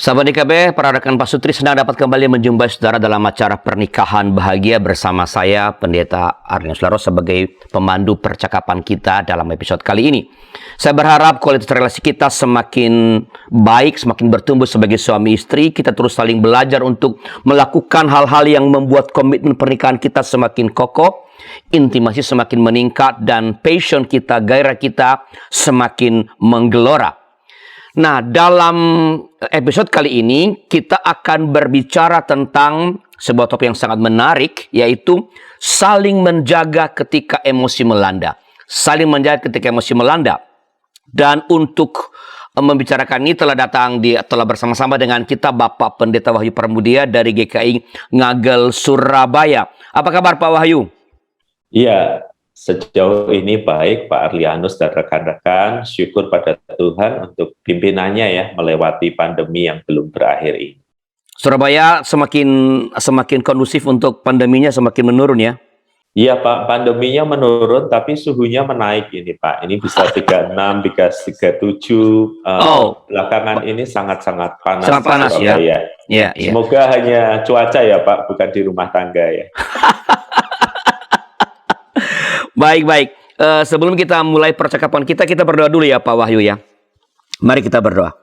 Sahabat DKB, para rekan Pak Sutri senang dapat kembali menjumpai saudara dalam acara Pernikahan Bahagia bersama saya, Pendeta Arnius Laros, sebagai pemandu percakapan kita dalam episode kali ini. Saya berharap kualitas relasi kita semakin baik, semakin bertumbuh sebagai suami istri. Kita terus saling belajar untuk melakukan hal-hal yang membuat komitmen pernikahan kita semakin kokoh, intimasi semakin meningkat, dan passion kita, gairah kita semakin menggelora. Nah, dalam episode kali ini kita akan berbicara tentang sebuah topik yang sangat menarik, yaitu saling menjaga ketika emosi melanda. Saling menjaga ketika emosi melanda. Dan untuk membicarakan ini telah bersama-sama dengan kita Bapak Pendeta Wahyu Pramudia dari GKI Ngagel, Surabaya. Apa kabar Pak Wahyu? Iya, sejauh ini baik Pak Arlianus dan rekan-rekan, syukur pada Tuhan untuk pimpinannya ya melewati pandemi yang belum berakhir ini. Surabaya semakin kondusif untuk pandeminya, semakin menurun ya? Iya Pak, pandeminya menurun tapi suhunya menaik ini Pak. Ini bisa 36, 37. Belakangan ini sangat-sangat panas. Sangat panas ya? Ya. Semoga hanya cuaca ya Pak, bukan di rumah tangga ya. Baik. Sebelum kita mulai percakapan kita berdoa dulu ya Pak Wahyu ya. Mari kita berdoa.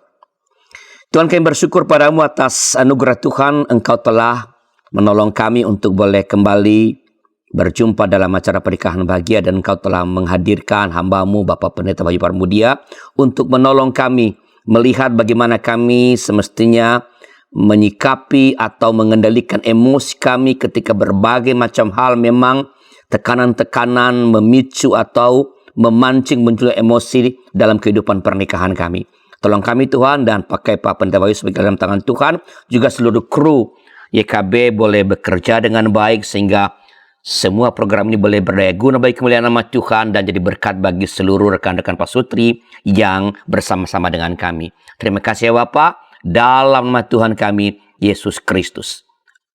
Tuhan, kami bersyukur padamu atas anugerah Tuhan, Engkau telah menolong kami untuk boleh kembali berjumpa dalam acara Pernikahan Bahagia, dan Engkau telah menghadirkan hamba-Mu Bapak Pendeta Wahyu Pramudia untuk menolong kami melihat bagaimana kami semestinya menyikapi atau mengendalikan emosi kami ketika berbagai macam hal memang tekanan-tekanan memicu atau memancing munculnya emosi dalam kehidupan pernikahan kami. Tolong kami Tuhan, dan pakai Pak Pendeta Wahyu sebagai dalam tangan Tuhan, juga seluruh kru YKB boleh bekerja dengan baik sehingga semua program ini boleh berdaya guna bagi kemuliaan nama Tuhan dan jadi berkat bagi seluruh rekan-rekan Pak Sutri yang bersama-sama dengan kami. Terima kasih ya Bapak, dalam nama Tuhan kami Yesus Kristus.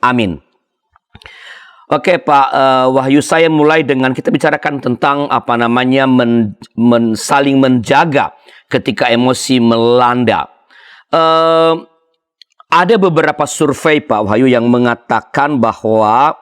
Amin. Oke Pak Wahyu, saya mulai dengan kita bicarakan tentang saling menjaga ketika emosi melanda. Ada beberapa survei Pak Wahyu yang mengatakan bahwa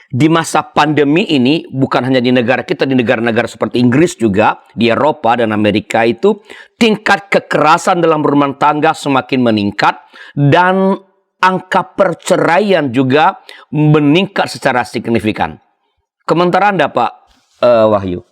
di masa pandemi ini, bukan hanya di negara kita, di negara-negara seperti Inggris juga, di Eropa dan Amerika itu, tingkat kekerasan dalam rumah tangga semakin meningkat, dan angka perceraian juga meningkat secara signifikan. Komentar Anda Pak Wahyu?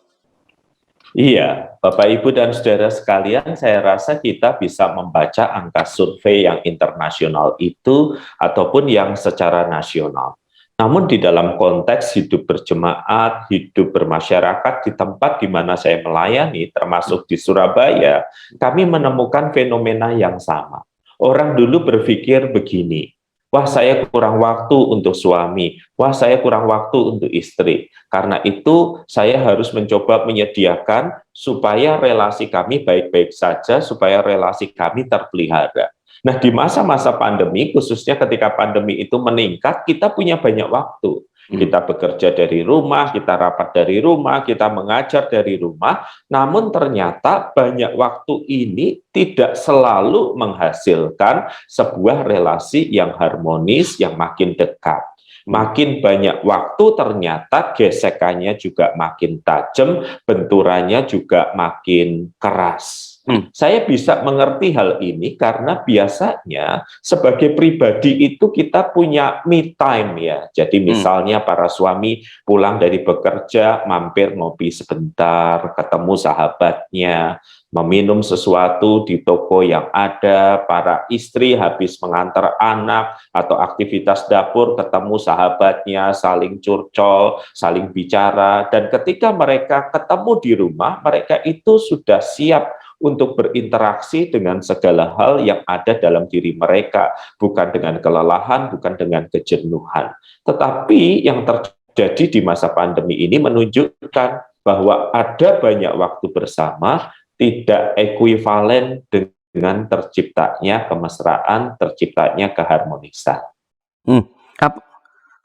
Iya, Bapak Ibu dan saudara sekalian, saya rasa kita bisa membaca angka survei yang internasional itu ataupun yang secara nasional. Namun di dalam konteks hidup berjemaat, hidup bermasyarakat di tempat di mana saya melayani, termasuk di Surabaya, kami menemukan fenomena yang sama. Orang dulu berpikir begini, wah saya kurang waktu untuk suami, wah saya kurang waktu untuk istri. Karena itu saya harus mencoba menyediakan supaya relasi kami baik-baik saja, supaya relasi kami terpelihara. Nah, di masa-masa pandemi, khususnya ketika pandemi itu meningkat, kita punya banyak waktu. Kita bekerja dari rumah, kita rapat dari rumah, kita mengajar dari rumah, namun ternyata banyak waktu ini tidak selalu menghasilkan sebuah relasi yang harmonis, yang makin dekat. Makin banyak waktu ternyata gesekannya juga makin tajam, benturannya juga makin keras. Saya bisa mengerti hal ini karena biasanya sebagai pribadi itu kita punya me time ya. Jadi misalnya para suami pulang dari bekerja, mampir ngopi sebentar, ketemu sahabatnya, meminum sesuatu di toko yang ada, para istri habis mengantar anak atau aktivitas dapur, ketemu sahabatnya, saling curcol, saling bicara, dan ketika mereka ketemu di rumah, mereka itu sudah siap untuk berinteraksi dengan segala hal yang ada dalam diri mereka, bukan dengan kelelahan, bukan dengan kejenuhan. Tetapi yang terjadi di masa pandemi ini menunjukkan bahwa ada banyak waktu bersama, tidak ekuivalen dengan terciptanya kemesraan, terciptanya keharmonisan.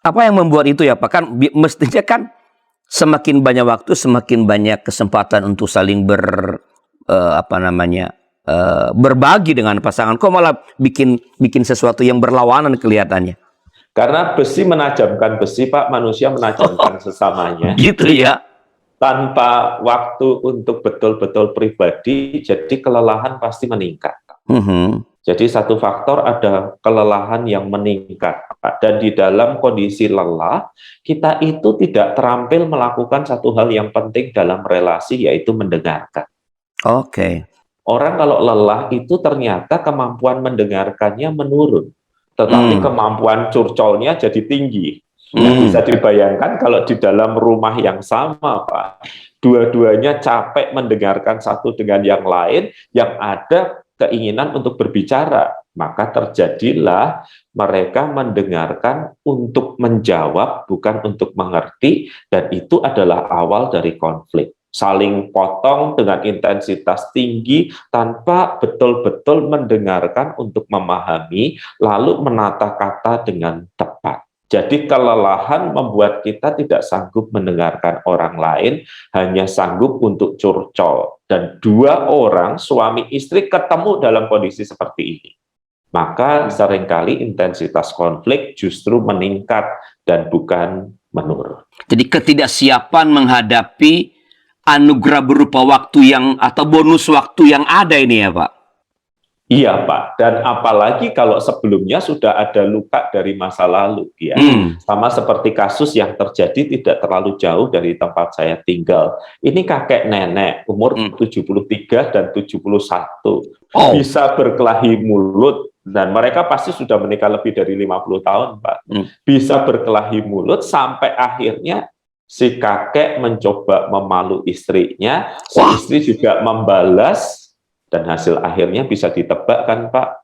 Apa yang membuat itu ya Pak? Kan mestinya kan semakin banyak waktu, semakin banyak kesempatan untuk saling berbagi dengan pasangan, kok malah bikin sesuatu yang berlawanan kelihatannya. Karena besi menajamkan besi, Pak, manusia menajamkan sesamanya. Gitu ya. Tanpa waktu untuk betul-betul pribadi, jadi kelelahan pasti meningkat. Jadi satu faktor ada kelelahan yang meningkat, Pak. Dan di dalam kondisi lelah, kita itu tidak terampil melakukan satu hal yang penting dalam relasi, yaitu mendengarkan. Oke. Orang kalau lelah itu ternyata kemampuan mendengarkannya menurun, tetapi kemampuan curcolnya jadi tinggi. Nah, bisa dibayangkan kalau di dalam rumah yang sama, Pak, dua-duanya capek mendengarkan satu dengan yang lain, yang ada keinginan untuk berbicara, maka terjadilah mereka mendengarkan untuk menjawab, bukan untuk mengerti, dan itu adalah awal dari konflik. Saling potong dengan intensitas tinggi tanpa betul-betul mendengarkan untuk memahami, lalu menata kata dengan tepat. Jadi kelelahan membuat kita tidak sanggup mendengarkan orang lain, hanya sanggup untuk curcol. Dan dua orang, suami istri, ketemu dalam kondisi seperti ini. Maka seringkali intensitas konflik justru meningkat dan bukan menurun. Jadi ketidaksiapan menghadapi anugerah berupa waktu yang atau bonus waktu yang ada ini ya, Pak? Iya, Pak. Dan apalagi kalau sebelumnya sudah ada luka dari masa lalu, ya. Sama seperti kasus yang terjadi tidak terlalu jauh dari tempat saya tinggal. Ini kakek nenek, umur 73 dan 71. Bisa berkelahi mulut, dan mereka pasti sudah menikah lebih dari 50 tahun, Pak. Bisa berkelahi mulut sampai akhirnya si kakek mencoba memalu istrinya, si istri juga membalas. Dan hasil akhirnya bisa ditebak kan, Pak?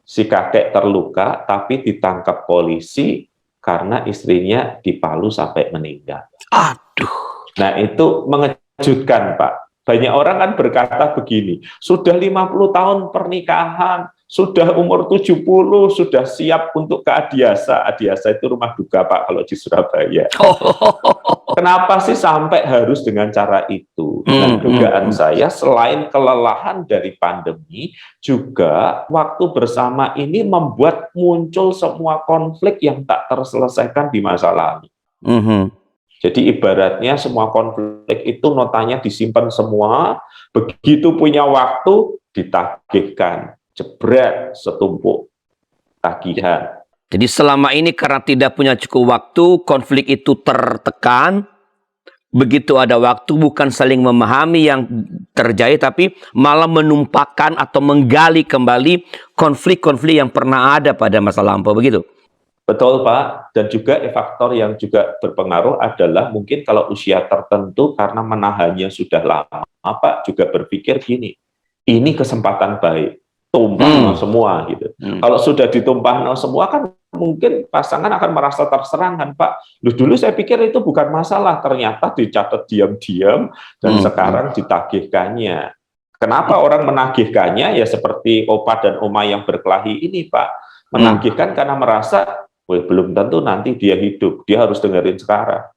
Si kakek terluka tapi ditangkap polisi karena istrinya dipalu sampai meninggal. Aduh. Nah, itu mengejutkan, Pak. Banyak orang kan berkata begini, sudah 50 tahun pernikahan, sudah umur 70, sudah siap untuk ke Adiasa. Adiasa itu rumah duka, Pak, kalau di Surabaya. Kenapa sih sampai harus dengan cara itu? Dan dugaan saya, selain kelelahan dari pandemi, juga waktu bersama ini membuat muncul semua konflik yang tak terselesaikan di masa lalu. Jadi ibaratnya semua konflik itu notanya disimpan semua, begitu punya waktu ditagihkan, jebret setumpuk tagihan. Jadi selama ini karena tidak punya cukup waktu, konflik itu tertekan. Begitu ada waktu bukan saling memahami yang terjadi, tapi malah menumpahkan atau menggali kembali konflik-konflik yang pernah ada pada masa lampau, begitu? Betul, Pak. Dan juga faktor yang juga berpengaruh adalah mungkin kalau usia tertentu karena menahannya sudah lama, Pak juga berpikir gini, ini kesempatan baik, tumpah semua gitu. Kalau sudah ditumpah semua kan mungkin pasangan akan merasa terserang kan, Pak. Dulu saya pikir itu bukan masalah, ternyata dicatat diam-diam dan sekarang ditagihkannya. Kenapa orang menagihkannya? Ya seperti opa dan oma yang berkelahi ini, Pak. Menagihkan karena merasa belum tentu nanti dia hidup, dia harus dengerin sekarang.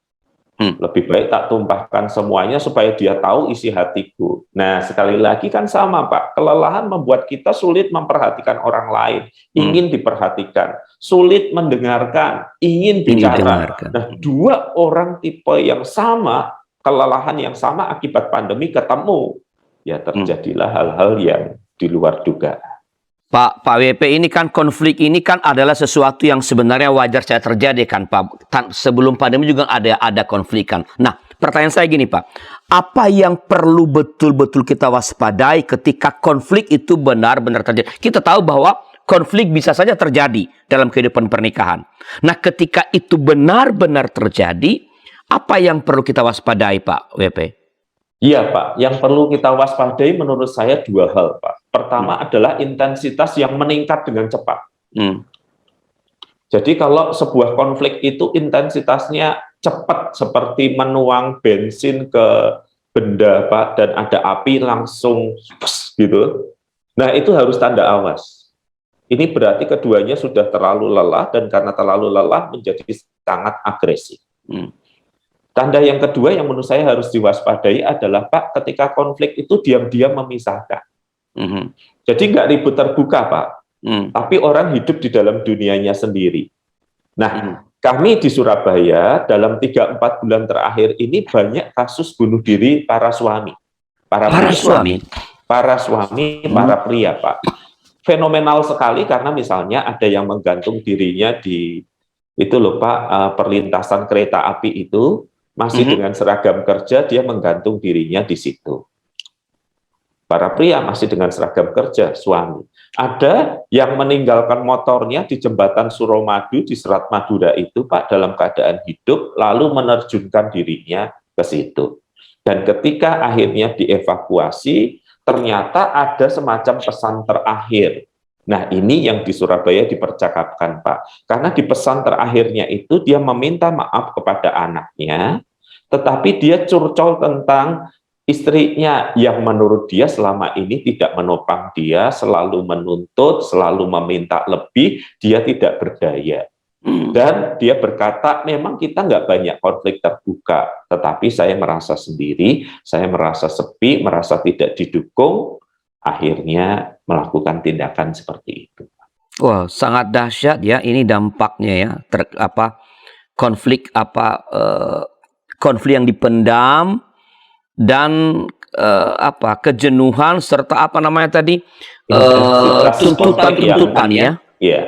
Lebih baik tak tumpahkan semuanya supaya dia tahu isi hatiku. Nah, sekali lagi kan sama, Pak. Kelelahan membuat kita sulit memperhatikan orang lain, ingin diperhatikan, sulit mendengarkan, ingin bicara. Nah, dua orang tipe yang sama, kelelahan yang sama akibat pandemi ketemu, ya terjadilah hal-hal yang di luar dugaan. Pak WP, ini kan konflik ini kan adalah sesuatu yang sebenarnya wajar saja terjadi kan, Pak. Sebelum pandemi juga ada konflik kan. Nah, pertanyaan saya gini, Pak. Apa yang perlu betul-betul kita waspadai ketika konflik itu benar-benar terjadi? Kita tahu bahwa konflik bisa saja terjadi dalam kehidupan pernikahan. Nah, ketika itu benar-benar terjadi, apa yang perlu kita waspadai, Pak WP? Iya, Pak. Yang perlu kita waspadai menurut saya dua hal, Pak. Pertama adalah intensitas yang meningkat dengan cepat. Jadi kalau sebuah konflik itu intensitasnya cepat, seperti menuang bensin ke benda, Pak, dan ada api langsung gitu. Nah, itu harus tanda awas. Ini berarti keduanya sudah terlalu lelah, dan karena terlalu lelah menjadi sangat agresif. Tanda yang kedua yang menurut saya harus diwaspadai adalah, Pak, ketika konflik itu diam-diam memisahkan. Mhm. Jadi nggak ribut terbuka, Pak. Tapi orang hidup di dalam dunianya sendiri. Nah, kami di Surabaya dalam 3-4 bulan terakhir ini banyak kasus bunuh diri para suami. Para suami, para pria, Pak. Fenomenal sekali karena misalnya ada yang menggantung dirinya di itu loh Pak, perlintasan kereta api itu masih dengan seragam kerja, dia menggantung dirinya di situ. Para pria masih dengan seragam kerja, suami. Ada yang meninggalkan motornya di jembatan Suramadu di Selat Madura itu, Pak, dalam keadaan hidup, lalu menerjunkan dirinya ke situ. Dan ketika akhirnya dievakuasi, ternyata ada semacam pesan terakhir. Nah, ini yang di Surabaya dipercakapkan, Pak. Karena di pesan terakhirnya itu dia meminta maaf kepada anaknya, tetapi dia curcol tentang istrinya yang menurut dia selama ini tidak menopang dia, selalu menuntut, selalu meminta lebih, dia tidak berdaya. Dan dia berkata, memang kita nggak banyak konflik terbuka, tetapi saya merasa sendiri, saya merasa sepi, merasa tidak didukung, akhirnya melakukan tindakan seperti itu. Wah, sangat dahsyat ya ini dampaknya ya. Konflik konflik yang dipendam dan kejenuhan serta apa namanya tadi tuntutan ya. Iya.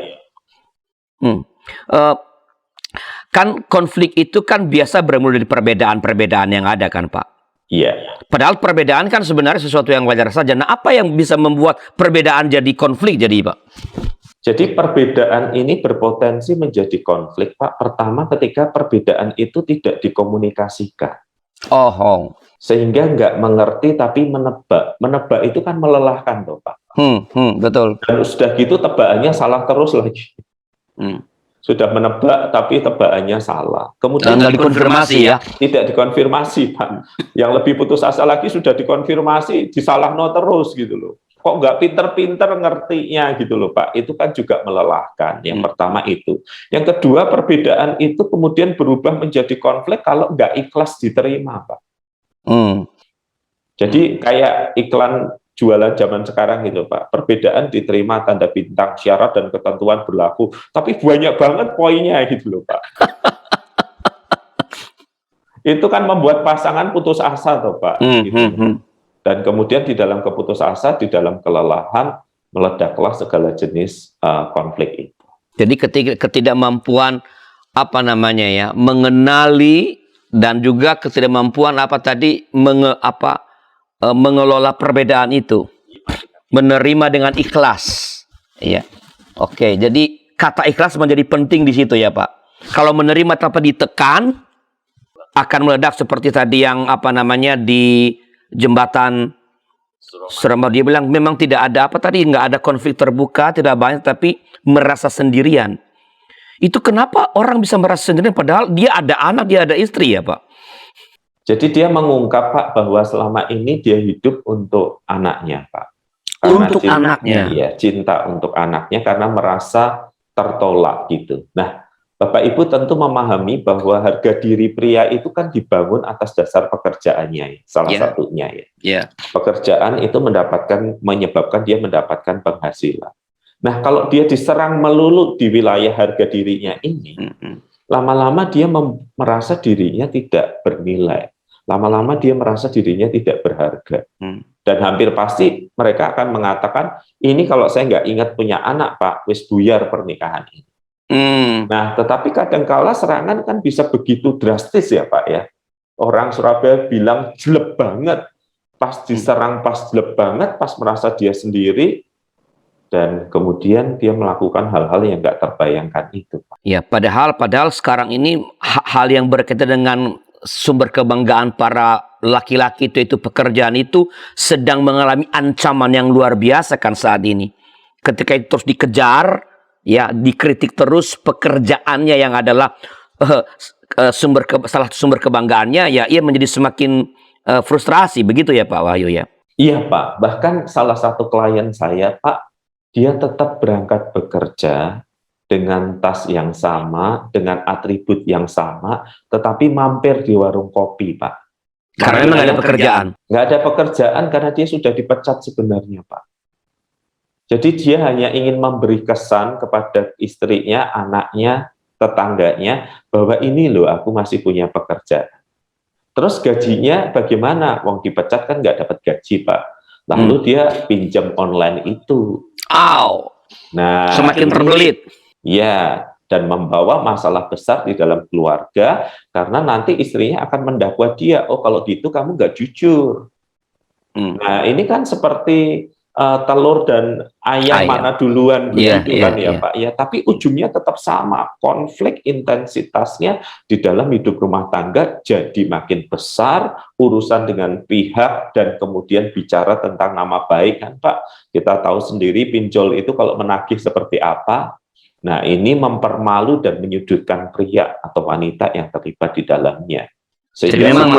Kan konflik itu kan biasa bermula dari perbedaan-perbedaan yang ada kan Pak. Iya. Padahal perbedaan kan sebenarnya sesuatu yang wajar saja. Nah, apa yang bisa membuat perbedaan jadi konflik jadi Pak? Jadi perbedaan ini berpotensi menjadi konflik, Pak. Pertama ketika perbedaan itu tidak dikomunikasikan. Sehingga nggak mengerti tapi menebak. Menebak itu kan melelahkan, toh, Pak. Betul. Dan sudah gitu tebakannya salah terus lagi. Sudah menebak tapi tebakannya salah. Kemudian nggak dikonfirmasi ya? Tidak dikonfirmasi, Pak. Yang lebih putus asa lagi sudah dikonfirmasi, disalahno terus gitu loh. Kok nggak pinter-pinter ngertinya gitu loh, Pak. Itu kan juga melelahkan. Yang pertama itu. Yang kedua, perbedaan itu kemudian berubah menjadi konflik kalau nggak ikhlas diterima, Pak. Jadi kayak iklan jualan zaman sekarang gitu, Pak. Perbedaan diterima, tanda bintang, syarat dan ketentuan berlaku. Tapi banyak banget poinnya gitu loh, Pak. Itu kan membuat pasangan putus asa toh, Pak. Gitu. Dan kemudian di dalam keputus asa, di dalam kelelahan, meledaklah segala jenis konflik itu. Jadi ketidakmampuan mengenali dan juga ketidakmampuan mengelola perbedaan itu, menerima dengan ikhlas. Ya, oke. Jadi kata ikhlas menjadi penting di situ ya Pak. Kalau menerima tanpa ditekan, akan meledak seperti tadi yang di jembatan Suramadu. Dia bilang memang tidak ada nggak ada konflik terbuka, tidak banyak, tapi merasa sendirian. Itu kenapa orang bisa merasa sendirian padahal dia ada anak, dia ada istri ya Pak? Jadi dia mengungkap, Pak, bahwa selama ini dia hidup untuk anaknya, Pak. Karena untuk anaknya. Iya, cinta untuk anaknya karena merasa tertolak gitu. Nah, Bapak Ibu tentu memahami bahwa harga diri pria itu kan dibangun atas dasar pekerjaannya, salah satunya ya. Pekerjaan itu menyebabkan dia mendapatkan penghasilan. Nah, kalau dia diserang melulu di wilayah harga dirinya ini, lama-lama dia merasa dirinya tidak bernilai. Lama-lama dia merasa dirinya tidak berharga. Dan hampir pasti mereka akan mengatakan, ini kalau saya nggak ingat punya anak, Pak, wis buyar pernikahan ini. Nah, tetapi kadangkala serangan kan bisa begitu drastis ya, Pak ya. Orang Surabaya bilang jelek banget. Pas diserang, pas jelek banget, pas merasa dia sendiri, dan kemudian dia melakukan hal-hal yang nggak terbayangkan itu. Ya, padahal sekarang ini hal yang berkaitan dengan sumber kebanggaan para laki-laki itu pekerjaan itu sedang mengalami ancaman yang luar biasa kan saat ini. Ketika itu terus dikejar, ya dikritik terus pekerjaannya yang adalah salah satu sumber kebanggaannya, ya ia menjadi semakin frustrasi, begitu ya Pak Wahyu ya? Iya Pak, bahkan salah satu klien saya, Pak, dia tetap berangkat bekerja dengan tas yang sama, dengan atribut yang sama, tetapi mampir di warung kopi, Pak. Karena nggak ada pekerjaan. Nggak ada pekerjaan karena dia sudah dipecat sebenarnya, Pak. Jadi dia hanya ingin memberi kesan kepada istrinya, anaknya, tetangganya, bahwa ini loh aku masih punya pekerjaan. Terus gajinya bagaimana? Wong dipecat kan nggak dapat gaji, Pak. Lalu dia pinjam online itu. Nah, Semakin ini, terbelit. ya, dan membawa masalah besar di dalam keluarga, karena nanti istrinya akan mendakwa dia, oh kalau gitu kamu nggak jujur. Nah, ini kan seperti telur dan ayam mana duluan begitu kan ya Pak ya, tapi ujungnya tetap sama, konflik intensitasnya di dalam hidup rumah tangga jadi makin besar, urusan dengan pihak dan kemudian bicara tentang nama baik kan Pak, kita tahu sendiri pinjol itu kalau menagih seperti apa. Nah, ini mempermalu dan menyudutkan pria atau wanita yang terlibat di dalamnya. Jadi memang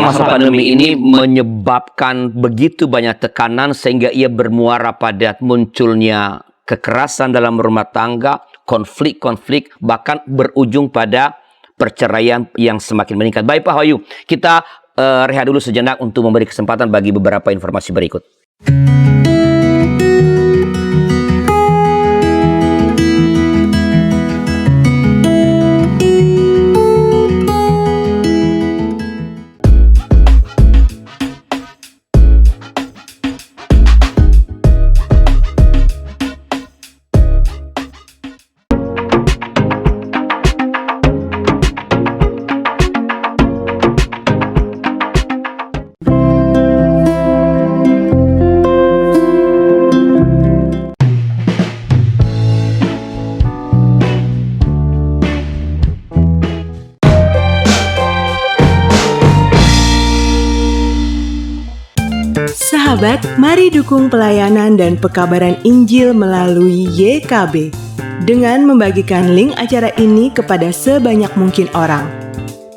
masa pandemi ini menyebabkan begitu banyak tekanan sehingga ia bermuara pada munculnya kekerasan dalam rumah tangga, konflik-konflik, bahkan berujung pada perceraian yang semakin meningkat. Baik Pak Wahyu, kita rehat dulu sejenak untuk memberi kesempatan bagi beberapa informasi berikut. Sahabat, mari dukung pelayanan dan pekabaran Injil melalui YKB dengan membagikan link acara ini kepada sebanyak mungkin orang.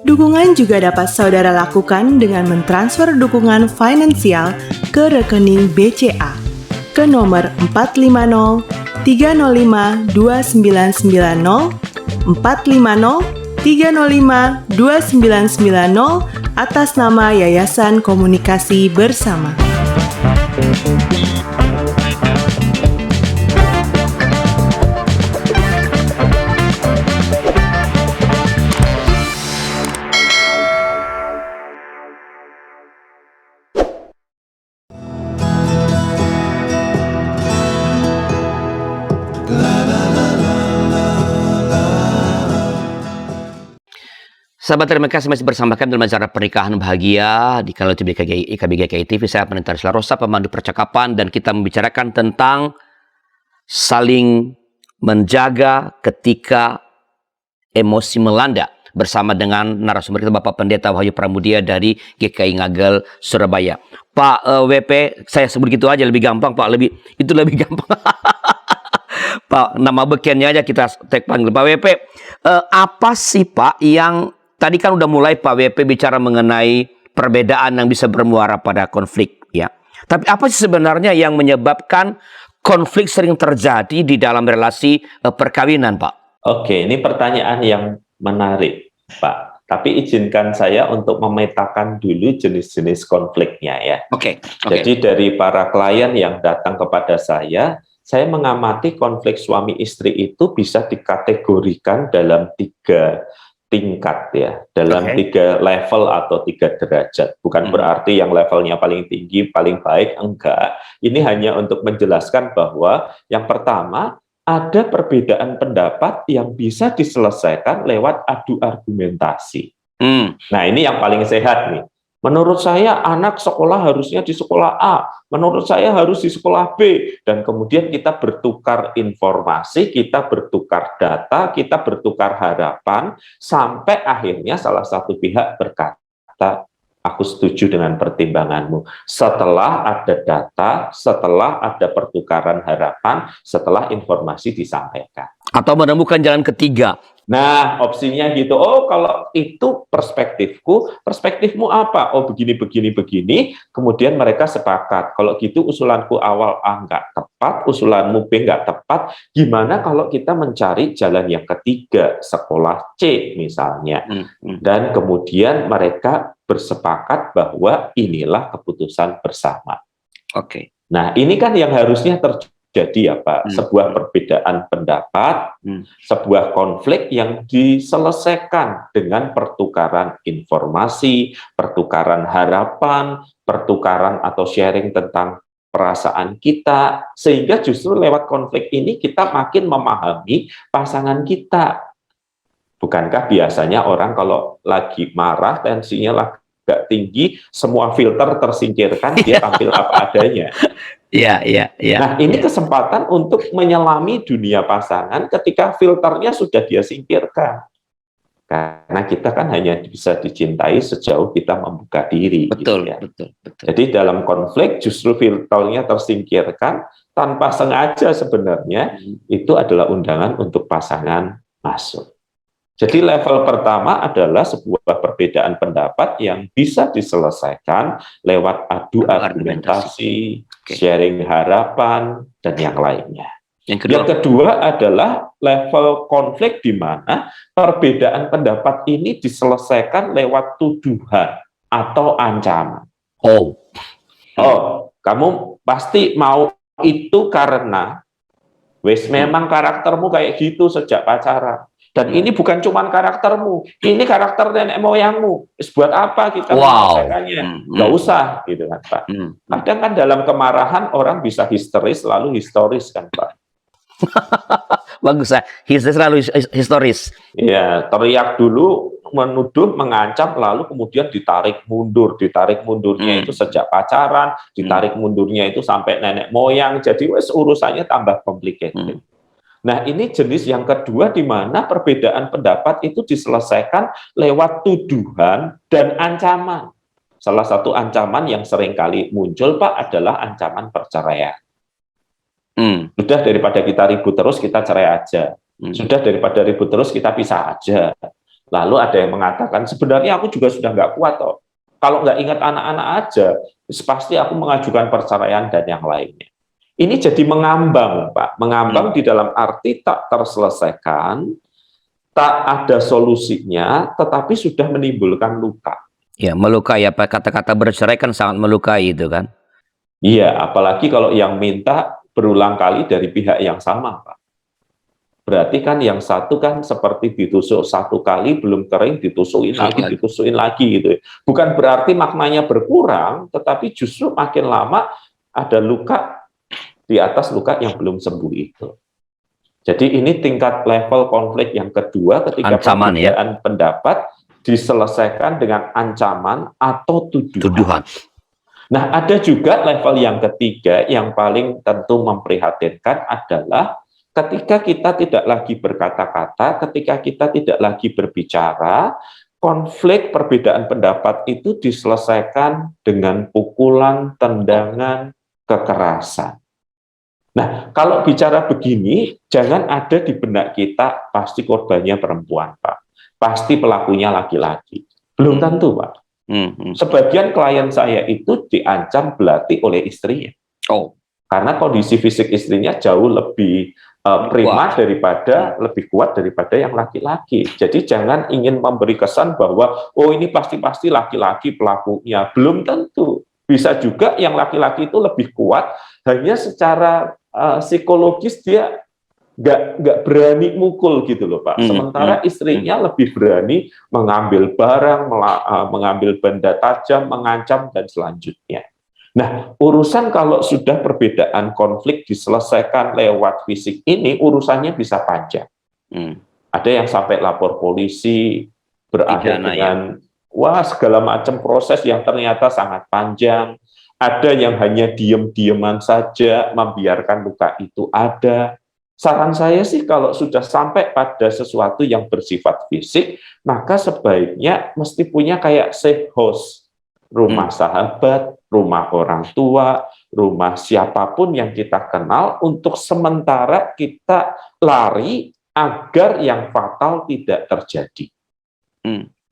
Dukungan juga dapat saudara lakukan dengan mentransfer dukungan finansial ke rekening BCA ke nomor 450 305 2990 450 305 2990 atas nama Yayasan Komunikasi Bersama. Sahabat, terima kasih masih bersama kami dalam acara Pernikahan Bahagia di kanal YouTube IKBGKI TV. Saya Pendeta Rosa, pemandu percakapan, dan kita membicarakan tentang saling menjaga ketika emosi melanda bersama dengan narasumber kita Bapak Pendeta Wahyu Pramudia dari GKI Ngagel Surabaya. Pak WP, saya sebut gitu aja lebih gampang Pak, itu lebih gampang. Pak, nama bekennya aja kita panggil Pak WP. Apa sih Pak yang tadi kan udah mulai Pak WP bicara mengenai perbedaan yang bisa bermuara pada konflik ya. Tapi apa sih sebenarnya yang menyebabkan konflik sering terjadi di dalam relasi perkawinan Pak? Oke, ini pertanyaan yang menarik Pak. Tapi izinkan saya untuk memetakan dulu jenis-jenis konfliknya ya. Oke. Jadi dari para klien yang datang kepada saya mengamati konflik suami istri itu bisa dikategorikan dalam 3 tingkat ya, dalam 3 level atau 3 derajat. Bukan berarti yang levelnya paling tinggi, paling baik, enggak. Ini hanya untuk menjelaskan bahwa yang pertama, ada perbedaan pendapat yang bisa diselesaikan lewat adu argumentasi. Nah, ini yang paling sehat nih. Menurut saya anak sekolah harusnya di sekolah A, menurut saya harus di sekolah B, dan kemudian kita bertukar informasi, kita bertukar data, kita bertukar harapan, sampai akhirnya salah satu pihak berkata, aku setuju dengan pertimbanganmu. Setelah ada data, setelah ada pertukaran harapan, setelah informasi disampaikan. Atau menemukan jalan ketiga. Nah, opsinya gitu. Oh, kalau itu perspektifmu apa? Oh, begini. Kemudian mereka sepakat. Kalau gitu usulanku awal A nggak tepat, usulanmu B nggak tepat. Gimana kalau kita mencari jalan yang ketiga, sekolah C misalnya. Dan kemudian mereka bersepakat bahwa inilah keputusan bersama. Oke. Nah, ini kan yang harusnya terjadi ya Pak, sebuah perbedaan pendapat, sebuah konflik yang diselesaikan dengan pertukaran informasi, pertukaran harapan, pertukaran atau sharing tentang perasaan kita, sehingga justru lewat konflik ini kita makin memahami pasangan kita. Bukankah biasanya orang kalau lagi marah, tensinya agak tinggi, semua filter tersingkirkan, dia tampil apa adanya. Iya, iya, iya. Nah, ini kesempatan untuk menyelami dunia pasangan ketika filternya sudah dia singkirkan. Karena kita kan hanya bisa dicintai sejauh kita membuka diri. Betul, gitu ya. betul, betul. Jadi dalam konflik justru filternya tersingkirkan tanpa sengaja sebenarnya itu adalah undangan untuk pasangan masuk. Jadi level pertama adalah sebuah perbedaan pendapat yang bisa diselesaikan lewat adu argumentasi, sharing harapan, dan yang lainnya. Yang kedua adalah level konflik di mana perbedaan pendapat ini diselesaikan lewat tuduhan atau ancaman. Oh, kamu pasti mau itu karena memang karaktermu kayak gitu sejak pacaran. Dan ini bukan cuma karaktermu, ini karakter nenek moyangmu. Buat apa kita menyelesaikannya? Nggak usah, gitu kan Pak. Kadang kan dalam kemarahan orang bisa histeris lalu historis kan Pak. Bagus ya, selalu historis. Ya, teriak dulu, menuduh, mengancam, lalu kemudian ditarik mundur. Ditarik mundurnya itu sejak pacaran, ditarik mundurnya itu sampai nenek moyang. Jadi urusannya tambah complicated. Nah, ini jenis yang kedua di mana perbedaan pendapat itu diselesaikan lewat tuduhan dan ancaman. Salah satu ancaman yang seringkali muncul, Pak, adalah ancaman perceraian. Sudah daripada kita ribut terus, kita cerai aja. Sudah daripada ribut terus, kita pisah aja. Lalu ada yang mengatakan, sebenarnya aku juga sudah nggak kuat kok. Kalau nggak ingat anak-anak aja, pasti aku mengajukan perceraian dan yang lainnya. Ini jadi mengambang, Pak. Mengambang di dalam arti tak terselesaikan, tak ada solusinya, tetapi sudah menimbulkan luka. Ya, melukai ya, Pak. Kata-kata bercerai kan sangat melukai itu kan. Iya, apalagi kalau yang minta berulang kali dari pihak yang sama, Pak. Berarti kan yang satu kan seperti ditusuk satu kali, belum kering, ditusukin lagi gitu. Bukan berarti maknanya berkurang, tetapi justru makin lama ada luka di atas luka yang belum sembuh itu. Jadi ini tingkat level konflik yang kedua ketika perbedaan pendapat diselesaikan dengan ancaman atau tuduhan. Nah, ada juga level yang ketiga yang paling tentu memprihatinkan adalah ketika kita tidak lagi berkata-kata, ketika kita tidak lagi berbicara, konflik perbedaan pendapat itu diselesaikan dengan pukulan, tendangan, kekerasan. Nah, kalau bicara begini, jangan ada di benak kita pasti korbannya perempuan, Pak. Pasti pelakunya laki-laki. Belum tentu, Pak. Sebagian klien saya itu diancam belati oleh istrinya. Karena kondisi fisik istrinya jauh lebih prima daripada, lebih kuat daripada yang laki-laki. Jadi jangan ingin memberi kesan bahwa, oh ini pasti laki-laki pelakunya. Belum tentu. Bisa juga yang laki-laki itu lebih kuat, hanya secara psikologis dia nggak berani mukul gitu loh Pak. Sementara istrinya lebih berani mengambil barang, mengambil benda tajam, mengancam dan selanjutnya. Nah, urusan kalau sudah perbedaan konflik diselesaikan lewat fisik ini, urusannya bisa panjang. Ada yang sampai lapor polisi, berakhir dengan segala macam proses yang ternyata sangat panjang. Ada yang hanya diem-dieman saja, membiarkan luka itu ada. Saran saya sih kalau sudah sampai pada sesuatu yang bersifat fisik, maka sebaiknya mesti punya kayak safe house. Rumah sahabat, rumah orang tua, rumah siapapun yang kita kenal, untuk sementara kita lari agar yang fatal tidak terjadi.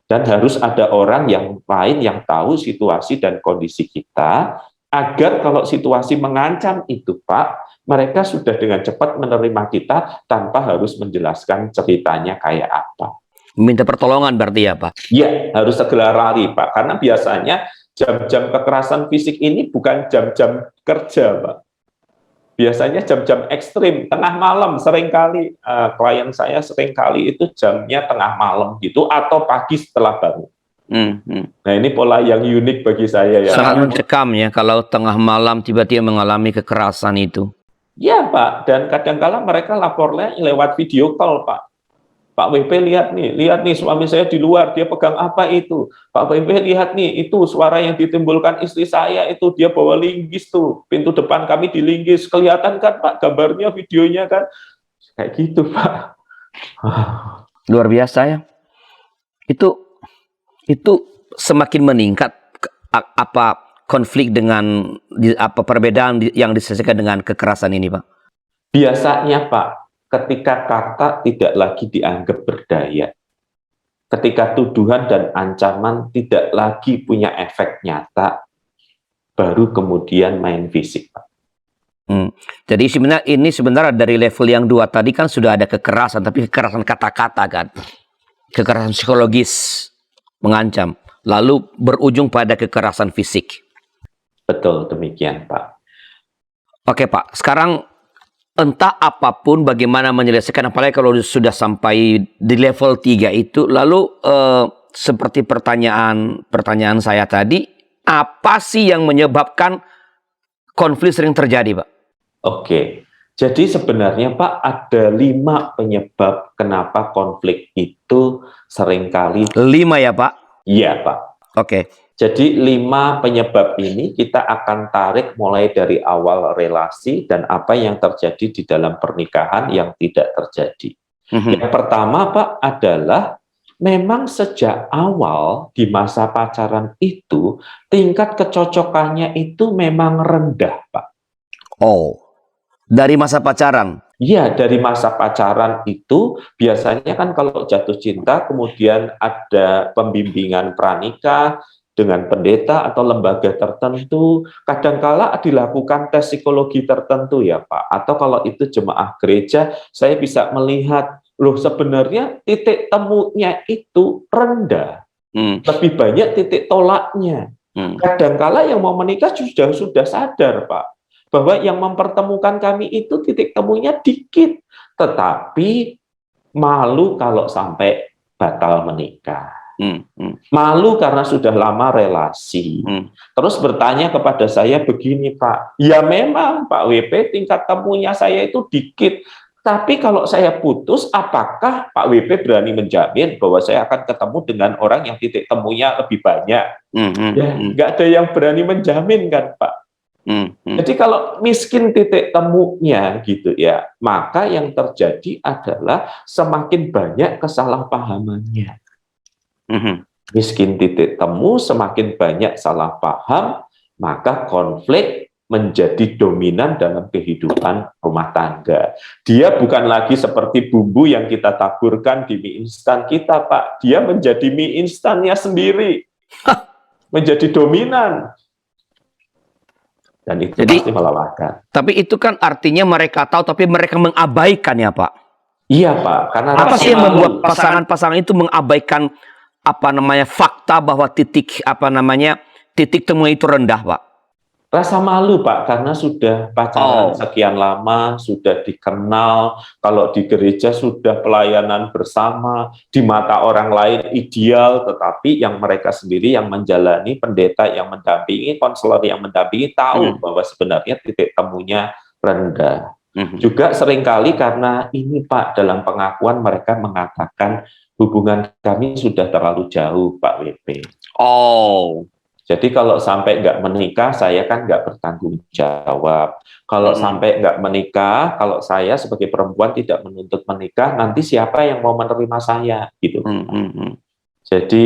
Dan harus ada orang yang lain yang tahu situasi dan kondisi kita, agar kalau situasi mengancam itu, Pak, mereka sudah dengan cepat menerima kita tanpa harus menjelaskan ceritanya kayak apa. Minta pertolongan berarti ya, Pak? Iya, harus segera lari, Pak. Karena biasanya jam-jam kekerasan fisik ini bukan jam-jam kerja, Pak. Biasanya jam-jam ekstrim, tengah malam seringkali klien saya seringkali itu jamnya tengah malam gitu atau pagi setelah bangun. Nah, ini pola yang unik bagi saya ya. Sangat mencekam ya kalau tengah malam tiba-tiba mengalami kekerasan itu. Ya, Pak, dan kadang-kala mereka lapornya lewat video call, Pak. Pak WP lihat nih suami saya di luar, dia pegang apa itu? Pak WP lihat nih, itu suara yang ditimbulkan istri saya itu, dia bawa linggis tuh, pintu depan kami dilinggis, kelihatan kan Pak gambarnya, videonya kan? Kayak gitu, Pak. Luar biasa ya. Itu semakin meningkat apa konflik dengan apa perbedaan yang diselesaikan dengan kekerasan ini, Pak? Biasanya, Pak, ketika kata tidak lagi dianggap berdaya, ketika tuduhan dan ancaman tidak lagi punya efek nyata, baru kemudian main fisik, Pak. Jadi sebenarnya dari level yang 2 tadi kan sudah ada kekerasan, tapi kekerasan kata-kata kan, kekerasan psikologis mengancam, lalu berujung pada kekerasan fisik. Betul demikian, Pak. Oke, Pak, sekarang entah apapun bagaimana menyelesaikan, apalagi kalau sudah sampai di level 3 itu, lalu seperti pertanyaan saya tadi, apa sih yang menyebabkan konflik sering terjadi, Pak? Oke, jadi sebenarnya Pak ada 5 penyebab kenapa konflik itu seringkali. 5 ya, Pak? Iya, Pak. Oke. Jadi 5 penyebab ini kita akan tarik mulai dari awal relasi dan apa yang terjadi di dalam pernikahan yang tidak terjadi. Yang pertama, Pak, adalah memang sejak awal di masa pacaran itu tingkat kecocokannya itu memang rendah, Pak. Oh, dari masa pacaran? Iya, dari masa pacaran itu biasanya kan kalau jatuh cinta kemudian ada pembimbingan pranikah dengan pendeta atau lembaga tertentu, kadangkala dilakukan tes psikologi tertentu ya Pak, atau kalau itu jemaah gereja, saya bisa melihat, loh sebenarnya titik temunya itu rendah, lebih banyak titik tolaknya. Kadangkala yang mau menikah sudah sadar Pak, bahwa yang mempertemukan kami itu titik temunya dikit, tetapi malu kalau sampai batal menikah. Malu karena sudah lama relasi. Terus bertanya kepada saya begini, Pak, ya memang Pak WP tingkat temunya saya itu dikit, tapi kalau saya putus, apakah Pak WP berani menjamin bahwa saya akan ketemu dengan orang yang titik temunya lebih banyak? Ya, nggak ada yang berani menjamin kan, Pak. Jadi kalau miskin titik temunya gitu ya, maka yang terjadi adalah semakin banyak kesalahpahamannya. Miskin titik temu, semakin banyak salah paham, maka konflik menjadi dominan dalam kehidupan rumah tangga. Dia bukan lagi seperti bumbu yang kita taburkan di mie instan kita, Pak. Dia menjadi mie instannya sendiri. Menjadi dominan. Dan itu pasti melelahkan. Tapi itu kan artinya mereka tahu, tapi mereka mengabaikan ya, Pak? Iya, Pak. Karena apa sih yang membuat pasangan-pasangan itu mengabaikan fakta bahwa titik temu itu rendah, Pak? Rasa malu, Pak, karena sudah pacaran sekian lama, sudah dikenal, kalau di gereja sudah pelayanan bersama, di mata orang lain ideal, tetapi yang mereka sendiri yang menjalani, pendeta yang mendampingi, konselor yang mendampingi tahu bahwa sebenarnya titik temunya rendah. Juga seringkali karena ini, Pak, dalam pengakuan mereka mengatakan hubungan kami sudah terlalu jauh, Pak WP. Jadi kalau sampai nggak menikah, saya kan nggak bertanggung jawab. Kalau sampai nggak menikah, kalau saya sebagai perempuan tidak menuntut menikah, nanti siapa yang mau menerima saya? Gitu. Jadi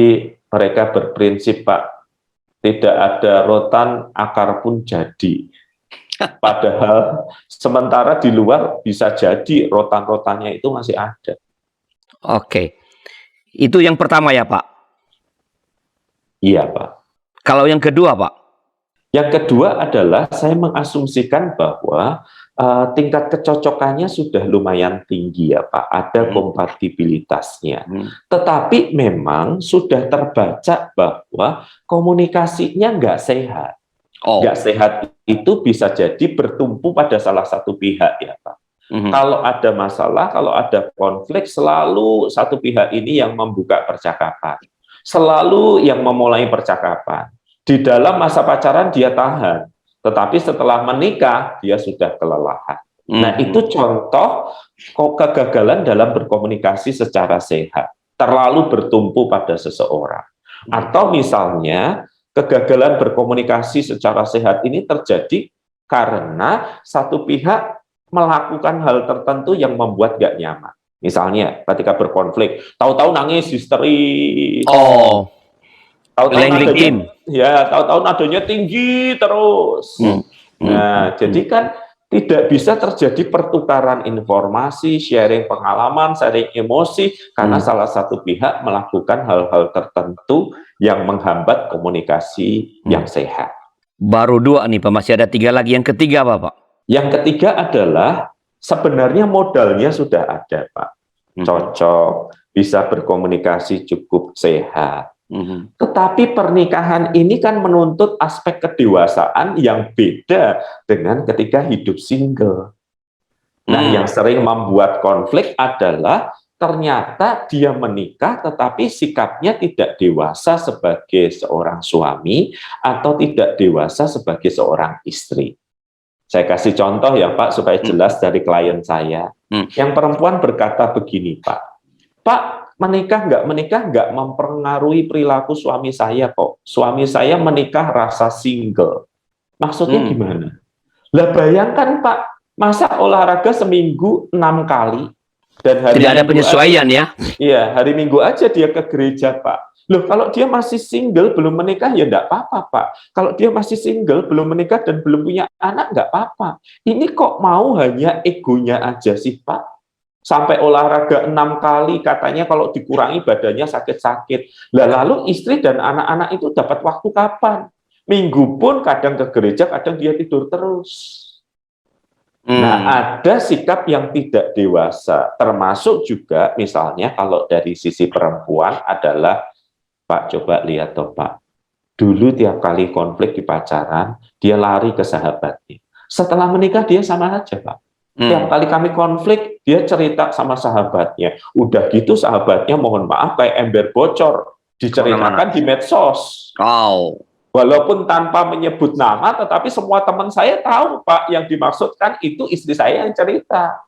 mereka berprinsip, Pak, tidak ada rotan, akar pun jadi. Padahal sementara di luar bisa jadi rotan-rotannya itu masih ada. Oke. Itu yang pertama ya, Pak? Iya, Pak. Kalau yang kedua, Pak? Yang kedua adalah saya mengasumsikan bahwa tingkat kecocokannya sudah lumayan tinggi ya Pak, ada kompatibilitasnya. Tetapi memang sudah terbaca bahwa komunikasinya nggak sehat. Nggak sehat itu bisa jadi bertumpu pada salah satu pihak ya Pak. Kalau ada masalah, kalau ada konflik, selalu satu pihak ini yang membuka percakapan. Selalu yang memulai percakapan. Di dalam masa pacaran dia tahan. Tetapi setelah menikah, dia sudah kelelahan. Nah, itu contoh kegagalan dalam berkomunikasi secara sehat. Terlalu bertumpu pada seseorang. Atau misalnya, kegagalan berkomunikasi secara sehat ini terjadi karena satu pihak melakukan hal tertentu yang membuat gak nyaman. Misalnya, ketika berkonflik, tahu-tahu nangis, histeris. Tahu-tahu nadanya tinggi terus. Nah, jadi kan tidak bisa terjadi pertukaran informasi, sharing pengalaman, sharing emosi, karena salah satu pihak melakukan hal-hal tertentu yang menghambat komunikasi yang sehat. Baru 2 nih Pak, masih ada 3 lagi. Yang ketiga apa Pak? Yang ketiga adalah sebenarnya modalnya sudah ada Pak. Cocok, bisa berkomunikasi cukup sehat. Tetapi pernikahan ini kan menuntut aspek kedewasaan yang beda dengan ketika hidup single. Nah, yang sering membuat konflik adalah ternyata dia menikah tetapi sikapnya tidak dewasa sebagai seorang suami atau tidak dewasa sebagai seorang istri. Saya kasih contoh ya Pak, supaya jelas dari klien saya. Yang perempuan berkata begini Pak, Pak, menikah nggak mempengaruhi perilaku suami saya kok. Suami saya menikah rasa single. Maksudnya gimana? Lah bayangkan Pak, masa olahraga seminggu 6 kali dan hari tidak ada penyesuaian aja, ya hari Minggu aja dia ke gereja Pak. Loh, kalau dia masih single belum menikah ya enggak apa-apa Pak. Kalau dia masih single belum menikah dan belum punya anak enggak apa-apa. Ini kok mau hanya egonya aja sih Pak? Sampai olahraga 6 kali, katanya kalau dikurangi badannya sakit-sakit. Lalu istri dan anak-anak itu dapat waktu kapan? Minggu pun kadang ke gereja, kadang dia tidur terus. Nah, ada sikap yang tidak dewasa. Termasuk juga misalnya kalau dari sisi perempuan adalah, Pak, coba lihat toh Pak. Dulu tiap kali konflik di pacaran, dia lari ke sahabatnya. Setelah menikah dia sama aja Pak. Tiap kali kami konflik, dia cerita sama sahabatnya. Udah gitu sahabatnya mohon maaf kayak ember bocor. Diceritakan di medsos. Walaupun tanpa menyebut nama, tetapi semua teman saya tahu Pak, yang dimaksudkan itu istri saya yang cerita.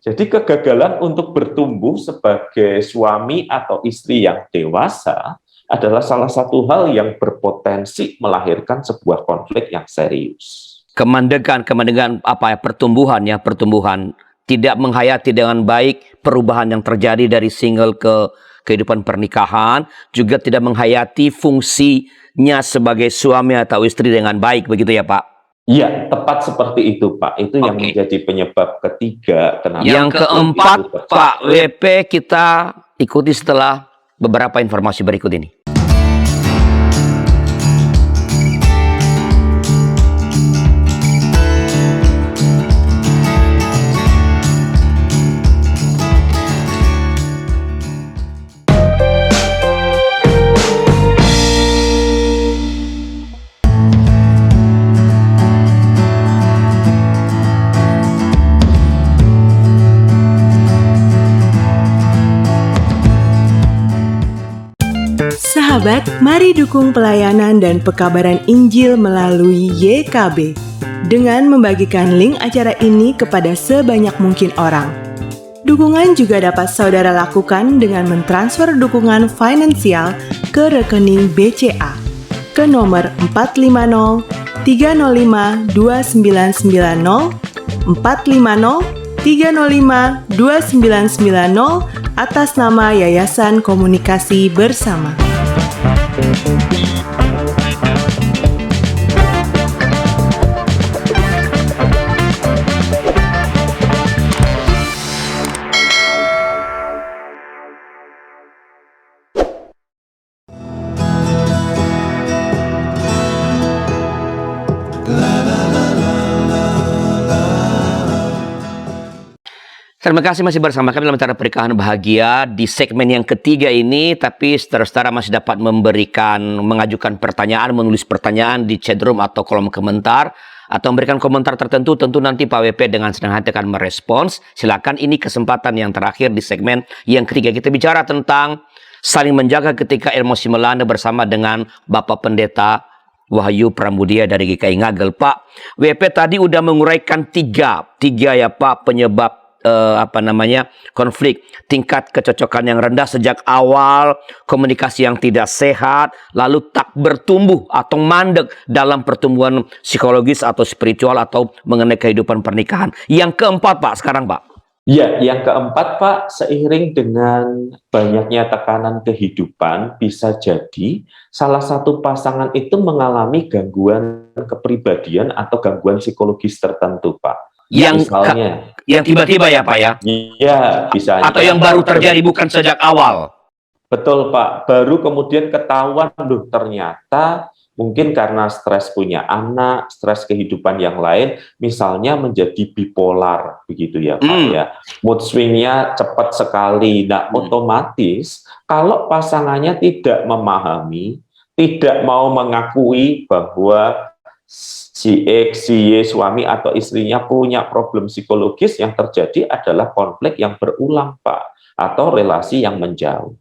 Jadi kegagalan untuk bertumbuh sebagai suami atau istri yang dewasa adalah salah satu hal yang berpotensi melahirkan sebuah konflik yang serius. Kemandegan apa ya, pertumbuhan tidak menghayati dengan baik perubahan yang terjadi dari single ke kehidupan pernikahan, juga tidak menghayati fungsinya sebagai suami atau istri dengan baik, begitu ya Pak? Iya, tepat seperti itu Pak. Itu yang menjadi penyebab ketiga. Kenapa yang keempat Pak WP, kita ikuti setelah beberapa informasi berikut ini. Sahabat, mari dukung pelayanan dan pekabaran Injil melalui YKB dengan membagikan link acara ini kepada sebanyak mungkin orang. Dukungan juga dapat saudara lakukan dengan mentransfer dukungan finansial ke rekening BCA ke nomor 450 305 2990 450 305 2990 atas nama Yayasan Komunikasi Bersama. Terima kasih masih bersama kami dalam acara Pernikahan Bahagia di segmen yang ketiga ini, tapi saudara-saudara masih dapat mengajukan pertanyaan, menulis pertanyaan di chatroom atau kolom komentar, atau memberikan komentar tertentu. Tentu nanti Pak WP dengan senang hati akan merespons. Silakan, ini kesempatan yang terakhir di segmen yang ketiga. Kita bicara tentang saling menjaga ketika emosi melanda bersama dengan Bapak Pendeta Wahyu Pramudia dari GKI Ngagel. Pak WP tadi udah menguraikan tiga ya Pak penyebab konflik, tingkat kecocokan yang rendah sejak awal, komunikasi yang tidak sehat, lalu tak bertumbuh atau mandek dalam pertumbuhan psikologis atau spiritual atau mengenai kehidupan pernikahan. Yang keempat Pak, sekarang Pak. Ya, yang keempat Pak, seiring dengan banyaknya tekanan kehidupan, bisa jadi salah satu pasangan itu mengalami gangguan kepribadian atau gangguan psikologis tertentu Pak. Misalnya, yang tiba-tiba ya Pak ya? Iya, bisa. Atau yang baru terjadi bukan sejak awal? Betul Pak, baru kemudian ketahuan loh ternyata mungkin karena stres punya anak, stres kehidupan yang lain, misalnya menjadi bipolar, begitu ya Pak ya. Mood swing-nya cepat sekali. Nah, otomatis kalau pasangannya tidak memahami, tidak mau mengakui bahwa si X, si Y, suami atau istrinya punya problem psikologis, yang terjadi adalah konflik yang berulang Pak, atau relasi yang menjauh.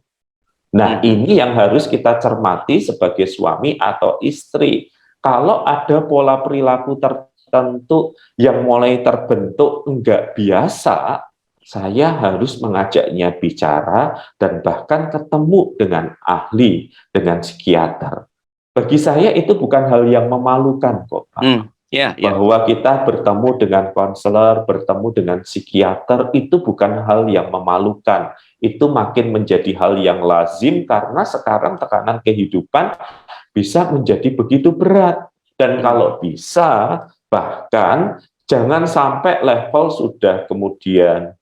Nah, ini yang harus kita cermati sebagai suami atau istri. Kalau ada pola perilaku tertentu yang mulai terbentuk enggak biasa, saya harus mengajaknya bicara dan bahkan ketemu dengan ahli, dengan psikiater. Bagi saya itu bukan hal yang memalukan kok, Pak. Bahwa kita bertemu dengan konselor, bertemu dengan psikiater, itu bukan hal yang memalukan. Itu makin menjadi hal yang lazim karena sekarang tekanan kehidupan bisa menjadi begitu berat. Dan kalau bisa, bahkan jangan sampai level sudah kemudian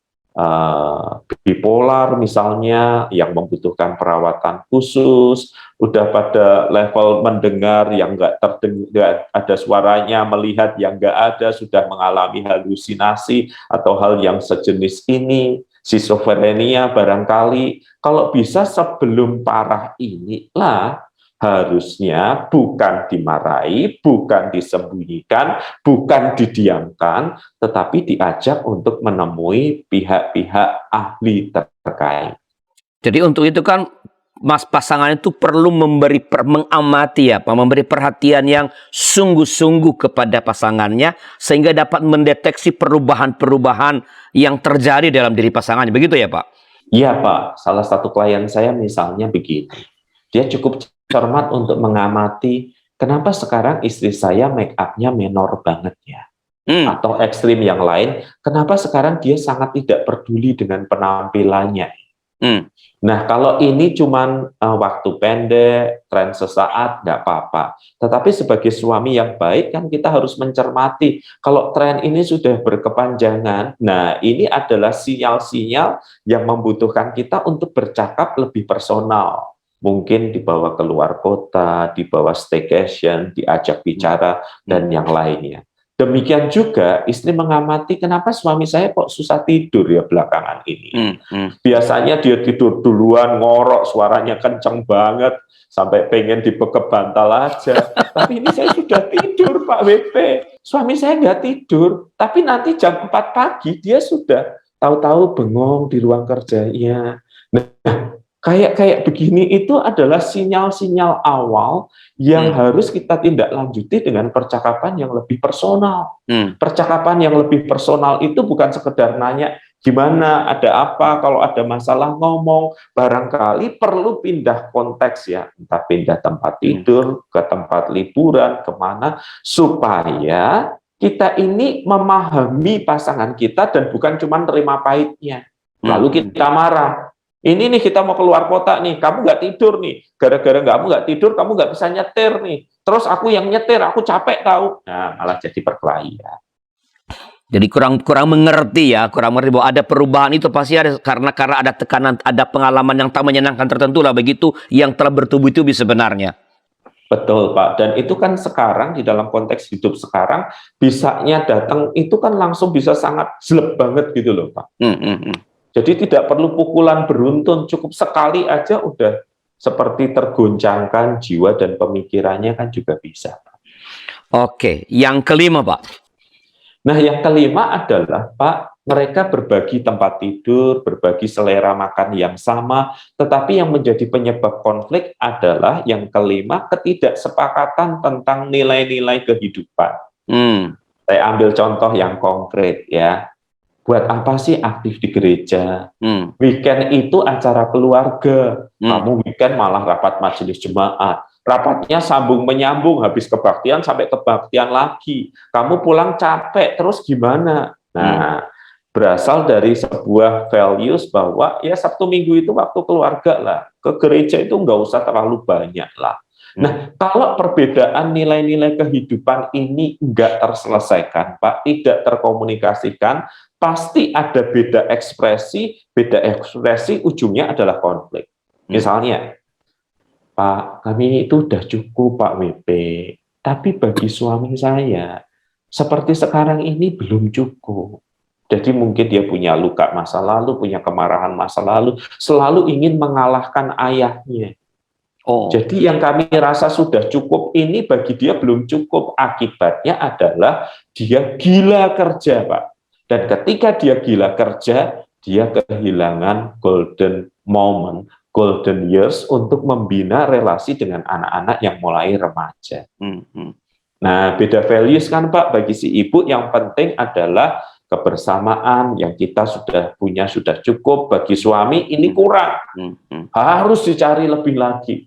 bipolar misalnya, yang membutuhkan perawatan khusus, udah pada level mendengar yang nggak terdengar, ada suaranya, melihat yang nggak ada, sudah mengalami halusinasi atau hal yang sejenis ini, skizofrenia barangkali. Kalau bisa sebelum parah inilah harusnya bukan dimarahi, bukan disembunyikan, bukan didiamkan, tetapi diajak untuk menemui pihak-pihak ahli terkait. Jadi untuk itu kan pasangan itu perlu mengamati ya Pak, memberi perhatian yang sungguh-sungguh kepada pasangannya sehingga dapat mendeteksi perubahan-perubahan yang terjadi dalam diri pasangannya. Begitu ya Pak? Iya Pak, salah satu klien saya misalnya begini. Dia cukup cermat untuk mengamati kenapa sekarang istri saya make up-nya menor banget ya. Atau ekstrim yang lain, kenapa sekarang dia sangat tidak peduli dengan penampilannya. Nah, kalau ini cuman waktu pendek, tren sesaat, nggak apa-apa. Tetapi sebagai suami yang baik kan kita harus mencermati kalau tren ini sudah berkepanjangan. Nah, ini adalah sinyal-sinyal yang membutuhkan kita untuk bercakap lebih personal. Mungkin dibawa keluar kota, dibawa staycation, diajak bicara, dan yang lainnya. Demikian juga istri mengamati kenapa suami saya kok susah tidur ya belakangan ini. Biasanya dia tidur duluan, ngorok, suaranya kenceng banget, sampai pengen dibekep bantal aja. Tapi ini saya sudah tidur Pak WP. Suami saya nggak tidur, tapi nanti jam 4 pagi dia sudah tahu-tahu bengong di ruang kerjanya. Nah, kayak begini itu adalah sinyal-sinyal awal yang harus kita tindak lanjuti dengan percakapan yang lebih personal. Percakapan yang lebih personal itu bukan sekedar nanya gimana, ada apa, kalau ada masalah ngomong, barangkali perlu pindah konteks ya, entah pindah tempat tidur, ke tempat liburan, kemana, supaya kita ini memahami pasangan kita dan bukan cuma terima pahitnya. Lalu kita marah. Ini nih kita mau keluar kota nih, kamu nggak tidur nih, gara-gara kamu nggak tidur, kamu nggak bisa nyetir nih. Terus aku yang nyetir, aku capek tahu. Nah, malah jadi perkelahian. Jadi kurang mengerti ya, kurang mengerti bahwa ada perubahan itu pasti ada karena ada tekanan, ada pengalaman yang tak menyenangkan tertentu lah begitu yang telah bertubuh itu sebenarnya. Betul, Pak. Dan itu kan sekarang di dalam konteks hidup sekarang bisanya datang itu kan langsung bisa sangat jelek banget gitu loh, Pak. Jadi tidak perlu pukulan beruntun, cukup sekali aja udah seperti tergoncangkan jiwa dan pemikirannya kan juga bisa, Pak. Oke, yang kelima, Pak. Nah, yang kelima adalah, Pak, mereka berbagi tempat tidur, berbagi selera makan yang sama, tetapi yang menjadi penyebab konflik adalah yang kelima, ketidaksepakatan tentang nilai-nilai kehidupan. Saya ambil contoh yang konkret ya. Buat apa sih aktif di gereja? Weekend itu acara keluarga. Kamu weekend malah rapat majelis jemaat. Rapatnya sambung menyambung, habis kebaktian sampai kebaktian lagi. Kamu pulang capek, terus gimana? Nah, berasal dari sebuah values bahwa ya Sabtu Minggu itu waktu keluarga lah. Ke gereja itu nggak usah terlalu banyak lah. Nah, kalau perbedaan nilai-nilai kehidupan ini nggak terselesaikan, Pak, tidak terkomunikasikan, pasti ada beda ekspresi ujungnya adalah konflik. Misalnya, Pak, kami itu udah cukup Pak WP, tapi bagi suami saya, seperti sekarang ini belum cukup. Jadi mungkin dia punya luka masa lalu, punya kemarahan masa lalu, selalu ingin mengalahkan ayahnya. Jadi yang kami rasa sudah cukup ini bagi dia belum cukup. Akibatnya adalah dia gila kerja, Pak. Dan ketika dia gila kerja, dia kehilangan golden moment, golden years untuk membina relasi dengan anak-anak yang mulai remaja. Nah, beda values kan Pak, bagi si ibu yang penting adalah kebersamaan yang kita sudah punya sudah cukup, bagi suami ini kurang, harus dicari lebih lagi.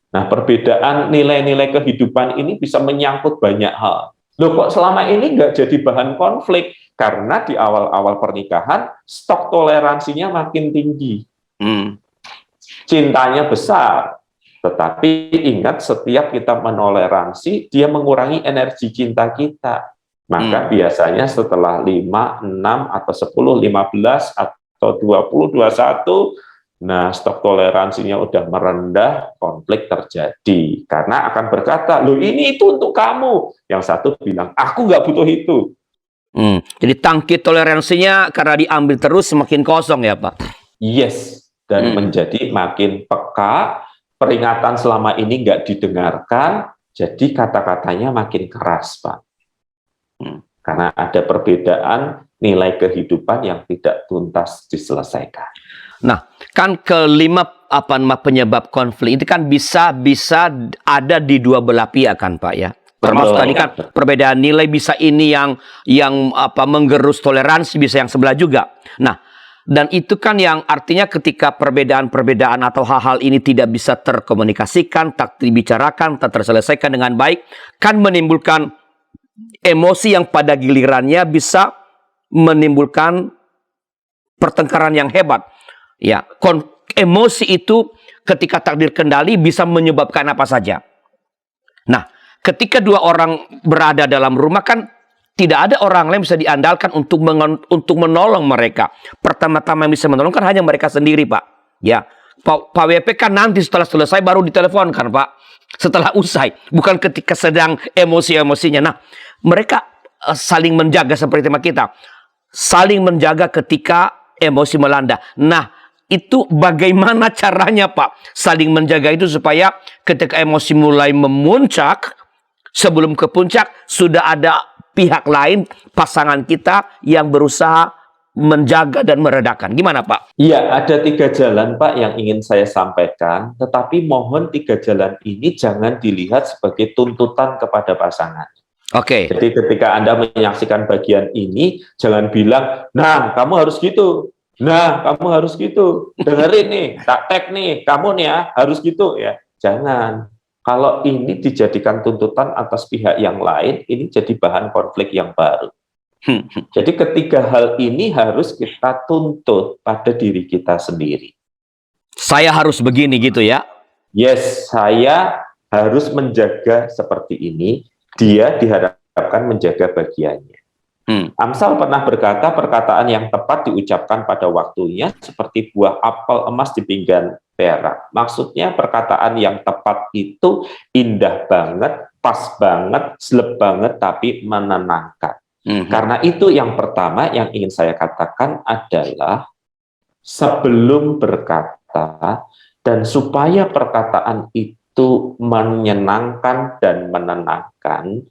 Nah, perbedaan nilai-nilai kehidupan ini bisa menyangkut banyak hal. Loh kok selama ini nggak jadi bahan konflik? Karena di awal-awal pernikahan, stok toleransinya makin tinggi. Cintanya besar, tetapi ingat setiap kita menoleransi, dia mengurangi energi cinta kita. Maka biasanya setelah 5, 6, atau 10, 15, atau 20, 21, nah stok toleransinya udah merendah, konflik terjadi. Karena akan berkata, loh ini itu untuk kamu. Yang satu bilang, aku nggak butuh itu. Jadi tangki toleransinya karena diambil terus semakin kosong ya Pak? Yes. Dan menjadi makin peka, peringatan selama ini nggak didengarkan, jadi kata-katanya makin keras, Pak. Karena ada perbedaan nilai kehidupan yang tidak tuntas diselesaikan. Nah, kan kelima penyebab konflik itu kan bisa ada di dua belah pihak kan, Pak ya. Termasuk tadi kan perbedaan nilai bisa ini yang menggerus toleransi, bisa yang sebelah juga. Nah, dan itu kan yang artinya ketika perbedaan-perbedaan atau hal-hal ini tidak bisa terkomunikasikan, tak dibicarakan, tak terselesaikan dengan baik, kan menimbulkan emosi yang pada gilirannya bisa menimbulkan pertengkaran yang hebat. Ya, emosi itu ketika tak dikendali bisa menyebabkan apa saja. Nah, ketika dua orang berada dalam rumah kan tidak ada orang lain bisa diandalkan untuk menolong mereka. Pertama-tama yang bisa menolong kan hanya mereka sendiri, Pak. Ya, Pak WP kan nanti setelah selesai baru ditelepon kan, Pak. Setelah usai, bukan ketika sedang emosi-emosinya. Nah, mereka saling menjaga seperti tema kita. Saling menjaga ketika emosi melanda. Nah, itu bagaimana caranya, Pak? Saling menjaga itu supaya ketika emosi mulai memuncak, sebelum ke puncak sudah ada pihak lain, pasangan kita yang berusaha menjaga dan meredakan. Gimana Pak? Iya, ada 3 jalan Pak yang ingin saya sampaikan, tetapi mohon 3 jalan ini jangan dilihat sebagai tuntutan kepada pasangan. Oke. Jadi ketika Anda menyaksikan bagian ini, jangan bilang, nah kamu harus gitu, nah kamu harus gitu, dengerin nih, tak tag nih, kamu nih ya harus gitu ya. Jangan. Kalau ini dijadikan tuntutan atas pihak yang lain, ini jadi bahan konflik yang baru. Jadi ketiga hal ini harus kita tuntut pada diri kita sendiri. Saya harus begini gitu ya? Yes, saya harus menjaga seperti ini, dia diharapkan menjaga bagiannya. Amsal pernah berkata perkataan yang tepat diucapkan pada waktunya, seperti buah apel emas di pinggan perak. Maksudnya perkataan yang tepat itu indah banget, pas banget, slep banget, tapi menenangkan. Karena itu yang pertama yang ingin saya katakan adalah sebelum berkata dan supaya perkataan itu menyenangkan dan menenangkan,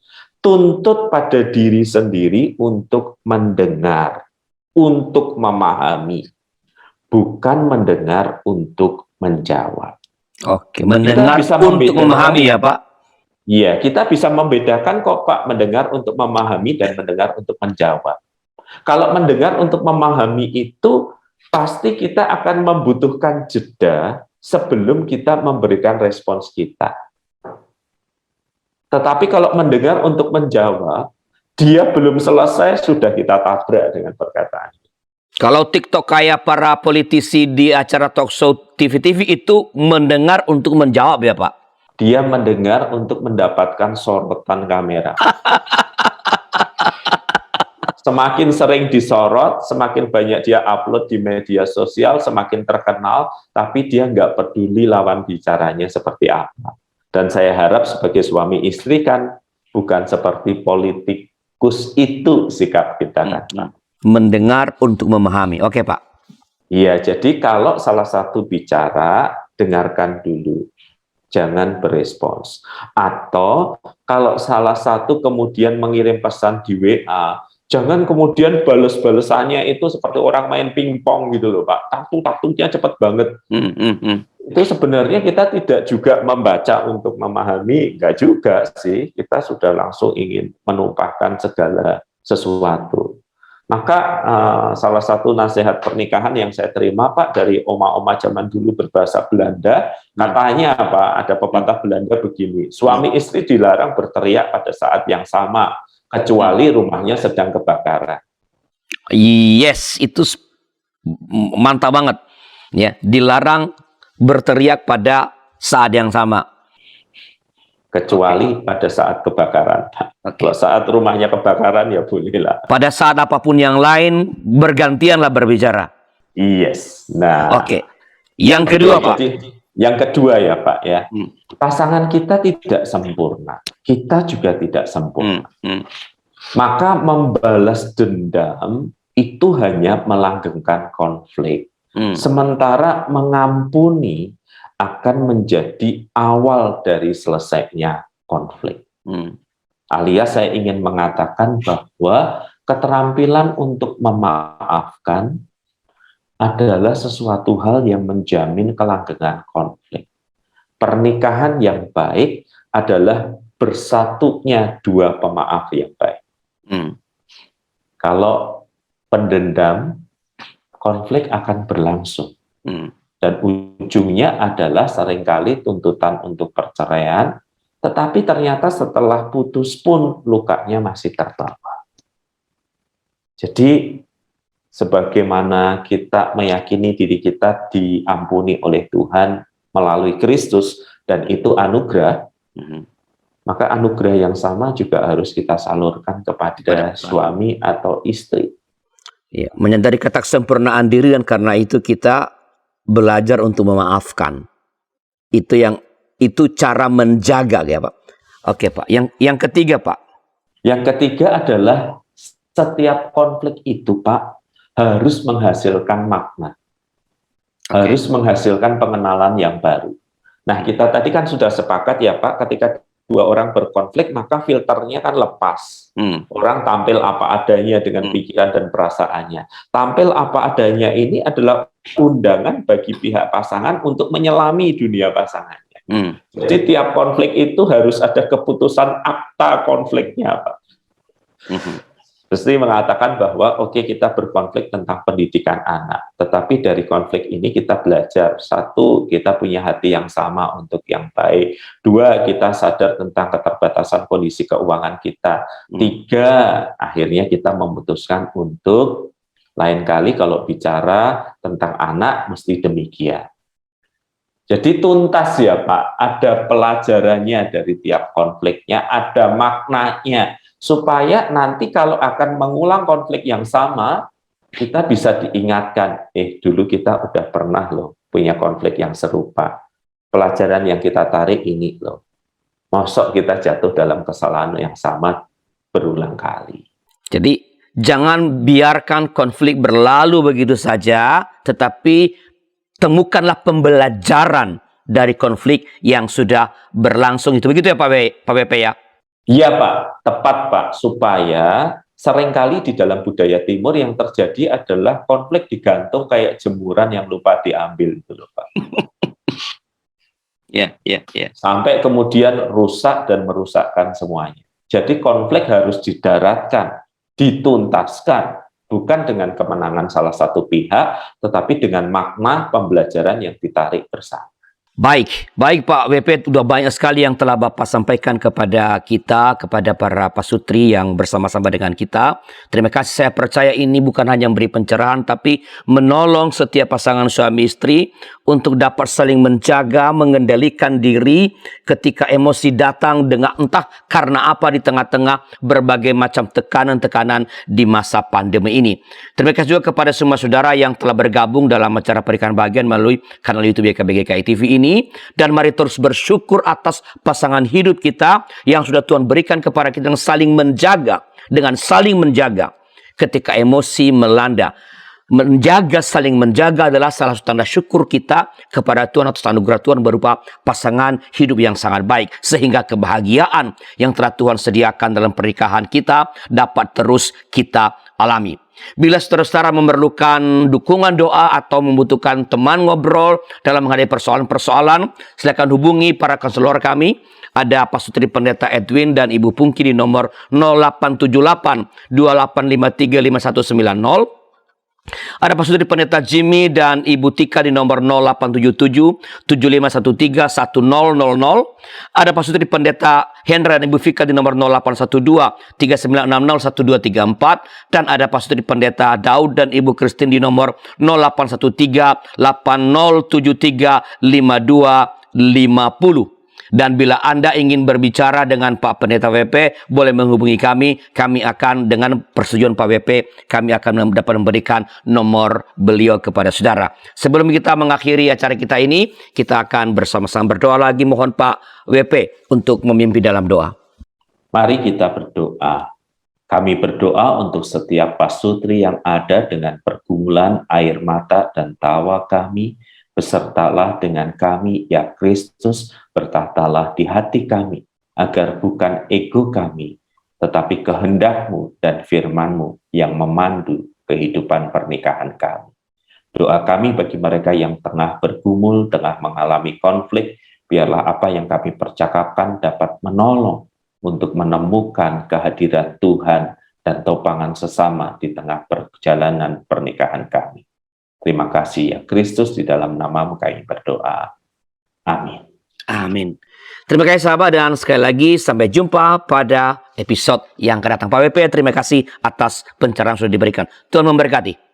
tuntut pada diri sendiri untuk mendengar, untuk memahami, bukan mendengar untuk menjawab. Oke, mendengar bisa untuk memahami ya Pak. Iya, kita bisa membedakan kok Pak, mendengar untuk memahami dan mendengar untuk menjawab. Kalau mendengar untuk memahami itu, pasti kita akan membutuhkan jeda sebelum kita memberikan respons kita. Tetapi kalau mendengar untuk menjawab, dia belum selesai, sudah kita tabrak dengan perkataan. Kalau TikTok kayak para politisi di acara talk show TV-TV itu mendengar untuk menjawab ya Pak? Dia mendengar untuk mendapatkan sorotan kamera. Semakin sering disorot, semakin banyak dia upload di media sosial, semakin terkenal, tapi dia nggak peduli lawan bicaranya seperti apa. Dan saya harap sebagai suami istri kan bukan seperti politikus itu sikap kita kan. Mendengar untuk memahami. Oke Pak. Iya, jadi kalau salah satu bicara, dengarkan dulu. Jangan berespons. Atau kalau salah satu kemudian mengirim pesan di WA, jangan kemudian bales-balesannya itu seperti orang main pingpong gitu loh Pak. Taktu-taktunya cepat banget. Itu sebenarnya kita tidak juga membaca untuk memahami, enggak juga sih. Kita sudah langsung ingin menumpahkan segala sesuatu. Maka salah satu nasihat pernikahan yang saya terima Pak dari oma-oma zaman dulu berbahasa Belanda, katanya Pak, ada pepatah Belanda begini, suami istri dilarang berteriak pada saat yang sama, kecuali rumahnya sedang kebakaran. Yes, itu mantap banget. Ya, dilarang berteriak pada saat yang sama. Kecuali pada saat kebakaran. Kalau saat rumahnya kebakaran ya bolehlah. Pada saat apapun yang lain bergantianlah berbicara. Yes. Nah. Oke. Yang kedua Pak. Yang kedua ya Pak ya. Pasangan kita tidak sempurna. Kita juga tidak sempurna. Maka membalas dendam itu hanya melanggengkan konflik. Sementara mengampuni akan menjadi awal dari selesainya konflik. Alias saya ingin mengatakan bahwa keterampilan untuk memaafkan adalah sesuatu hal yang menjamin kelanggengan konflik. Pernikahan yang baik adalah bersatunya dua pemaaf yang baik. Kalau pendendam, konflik akan berlangsung. Dan ujungnya adalah seringkali tuntutan untuk perceraian, tetapi ternyata setelah putus pun lukanya masih terbawa. Jadi, sebagaimana kita meyakini diri kita diampuni oleh Tuhan melalui Kristus, dan itu anugerah, maka anugerah yang sama juga harus kita salurkan kepada suami atau istri. Ya, menyadari ketaksempurnaan diri dan karena itu kita belajar untuk memaafkan. Itu cara menjaga ya Pak. Oke Pak. Yang ketiga Pak. Yang ketiga adalah setiap konflik itu Pak harus menghasilkan makna. Harus menghasilkan pengenalan yang baru. Nah, kita tadi kan sudah sepakat ya Pak, ketika dua orang berkonflik maka filternya kan lepas. Orang tampil apa adanya dengan pikiran dan perasaannya. Tampil apa adanya ini adalah undangan bagi pihak pasangan untuk menyelami dunia pasangannya. Jadi tiap konflik itu harus ada keputusan akta konfliknya Pak. Mesti mengatakan bahwa oke, kita berkonflik tentang pendidikan anak, tetapi dari konflik ini kita belajar, satu, kita punya hati yang sama untuk yang baik, dua, kita sadar tentang keterbatasan kondisi keuangan kita, tiga, akhirnya kita memutuskan untuk lain kali kalau bicara tentang anak mesti demikian. Jadi tuntas ya Pak, ada pelajarannya dari tiap konfliknya, ada maknanya, supaya nanti kalau akan mengulang konflik yang sama, kita bisa diingatkan, dulu kita udah pernah loh punya konflik yang serupa. Pelajaran yang kita tarik ini loh. Mosok kita jatuh dalam kesalahan yang sama berulang kali. Jadi jangan biarkan konflik berlalu begitu saja, tetapi temukanlah pembelajaran dari konflik yang sudah berlangsung itu. Begitu ya Pak WP ya? Iya Pak, tepat Pak, supaya seringkali di dalam budaya timur yang terjadi adalah konflik digantung kayak jemuran yang lupa diambil gitu loh Pak. Ya. Sampai kemudian rusak dan merusakkan semuanya. Jadi konflik harus didaratkan, dituntaskan, bukan dengan kemenangan salah satu pihak, tetapi dengan makna pembelajaran yang ditarik bersama. Baik Pak WP, sudah banyak sekali yang telah Bapak sampaikan kepada kita, kepada para pasutri yang bersama-sama dengan kita. Terima kasih, saya percaya ini bukan hanya memberi pencerahan, tapi menolong setiap pasangan suami istri untuk dapat saling menjaga, mengendalikan diri ketika emosi datang dengan entah karena apa di tengah-tengah berbagai macam tekanan-tekanan di masa pandemi ini. Terima kasih juga kepada semua saudara yang telah bergabung dalam acara Pernikahan Bahagian melalui kanal YouTube YKB GKI TV ini. Dan mari terus bersyukur atas pasangan hidup kita yang sudah Tuhan berikan kepada kita, yang saling menjaga, dengan saling menjaga ketika emosi melanda. Saling menjaga adalah salah satu tanda syukur kita kepada Tuhan atas anugerah Tuhan berupa pasangan hidup yang sangat baik. Sehingga kebahagiaan yang telah Tuhan sediakan dalam pernikahan kita dapat terus kita alami. Bila saudara-saudara memerlukan dukungan doa atau membutuhkan teman ngobrol dalam menghadapi persoalan-persoalan, silakan hubungi para konselor kami. Ada Pasutri Pendeta Edwin dan Ibu Pungki di nomor 0878 2853 5190. Ada Pasutri Pendeta Jimmy dan Ibu Tika di nomor 0877 7513 1000. Ada Pasutri Pendeta Hendra dan Ibu Vika di nomor 0812 3960 1234. Dan ada Pasutri Pendeta Daud dan Ibu Christine di nomor 0813 8073 5250. Dan bila Anda ingin berbicara dengan Pak Pendeta WP, boleh menghubungi kami. Kami akan, dengan persetujuan Pak WP, kami akan dapat memberikan nomor beliau kepada saudara. Sebelum kita mengakhiri acara kita ini, kita akan bersama-sama berdoa lagi. Mohon Pak WP untuk memimpin dalam doa. Mari kita berdoa. Kami berdoa untuk setiap pasutri yang ada dengan pergumulan air mata dan tawa kami. Besertalah dengan kami, ya Kristus, bertahtalah di hati kami, agar bukan ego kami, tetapi kehendak-Mu dan firman-Mu yang memandu kehidupan pernikahan kami. Doa kami bagi mereka yang tengah bergumul, tengah mengalami konflik, biarlah apa yang kami percakapkan dapat menolong untuk menemukan kehadiran Tuhan dan topangan sesama di tengah perjalanan pernikahan kami. Terima kasih ya Kristus, di dalam nama-Mu kami berdoa. Amin. Amin. Terima kasih sahabat, dan sekali lagi sampai jumpa pada episode yang akan datang. Pak WP, terima kasih atas pencerahan yang sudah diberikan. Tuhan memberkati.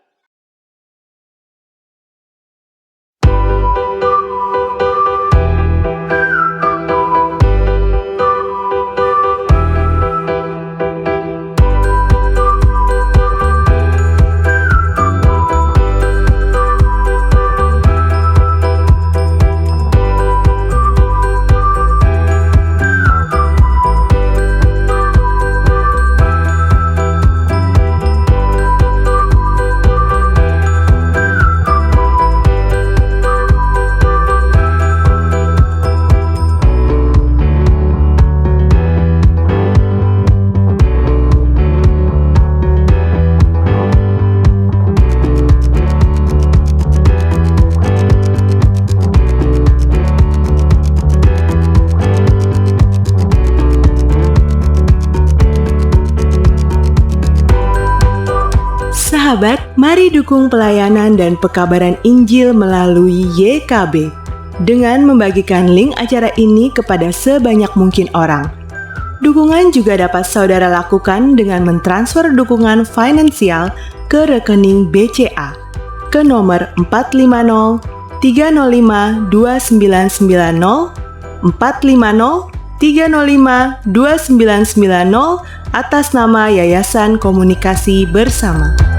Sahabat, mari dukung pelayanan dan pekabaran Injil melalui YKB dengan membagikan link acara ini kepada sebanyak mungkin orang. Dukungan juga dapat saudara lakukan dengan mentransfer dukungan finansial ke rekening BCA ke nomor 450 305 2990 450 305 2990 atas nama Yayasan Komunikasi Bersama.